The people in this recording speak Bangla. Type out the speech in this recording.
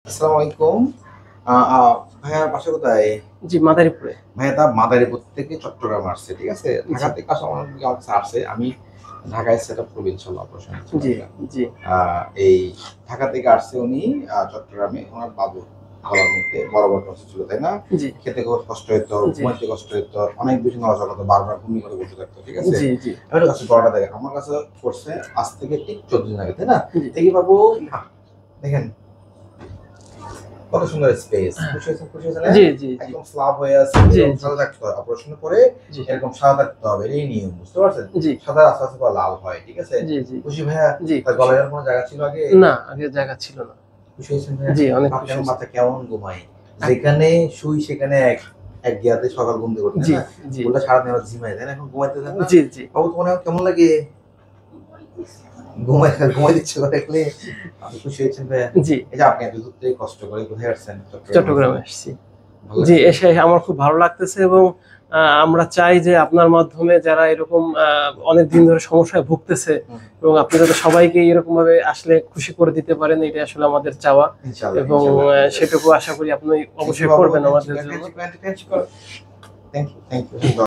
আসসালামু আলাইকুম। ভাইয়া বাসা কোথায়? জি, মাদারীপুরে। ভাইয়া তা মাদারীপুর থেকে চট্টগ্রাম আসছে, ঠিক আছে? ঢাকা জি, থেকে আসা আমার আসছে। আমি ঢাকায় সেটআপ করব ইনশাআল্লাহ অপারেশন জি, ইনশাআল্লাহ। জি, আ এই ঢাকা থেকে আসছে উনি চট্টগ্রামে উনার বাবুর গলার মধ্যে বরাবর কষ্ট ছিল, তাই না? জি, খেতে খুব কষ্ট হইতো, জি, ঘুমাইতে কষ্ট হইতো, অনেক বেশি নড়াচড়া করতো, বারবার ঘুমিয়ে করে বসে থাকতো, ঠিক আছে? জি, জি, আমার কাছে বড়টা দেখেন, আমার কাছে করছে আজ থেকে ঠিক ১৪ দিন আগে, তাই না? জি, দেখি বাবু দেখেন কত সুন্দর স্পেস। খুশি হয়েছেন না? জি, জি, জি, একদম স্লাব হয়ে আছে। জি, এরকম জি, সাদা থাকতে হয়। অপারেশনের পরে জি, এরকম সাদা থাকতে হবে। এই নিয়ম। বুঝতে পারছেন? জি, সাদা আস্তে, আস্তে করে লাল হয়। ঠিক আছে? জি, জি, খুশি ভাইয়া? জি, তার খুশি। গলায় আর কোনো জায়গা ছিল আগে? না, আগে জায়গা ছিল না। খুশি হয়েছেন ভাইয়া? জি, অনেক খুশি আপনার হয়েছি। বাচ্চা কেমন ঘুমায়? আ যেখানে শুই সেখানে এক গিয়াতে সকাল ঘুম থেকে ওঠে, তাই জি, না? জি, বললে সারাদিন আবার ঝিমায়, তাই না? এখন ঘুমাইতে দেন না? জি, জি, বাবু তোমার এখন কেমন লাগে? ঘুমাইতে ইচ্ছে করে দেখলে আপনি খুশি হয়েছেন ভাইয়া? জি, এই যে আপনি এত দূর থেকে কষ্ট করে কোথায় আসছেন? চট্টগ্রামে আসছেন। চট্টগ্রামে আসছি। ভালো জি, লাগছে? এসে আমার খুব ভালো লাগতেছে এবং আমরা চাই যে আপনার মাধ্যমে যারা এরকম অনেকদিন ধরে সমস্যায় ভুগতেছে হুম। এবং আপনি যাতে সবাইকে এরকমভাবে আসলে খুশি করে দিতে পারেন, এটাই আসলে আমাদের চাওয়া ইনশাআল্লাহ, এবং ইনশাআল্লাহ। সেটুকু আশা করি আপনি থ্যাংক ইউ অবশ্যই বাবু। করবেন থ্যাংক ইউ, আমাদের জন্য। Thank you, thank you.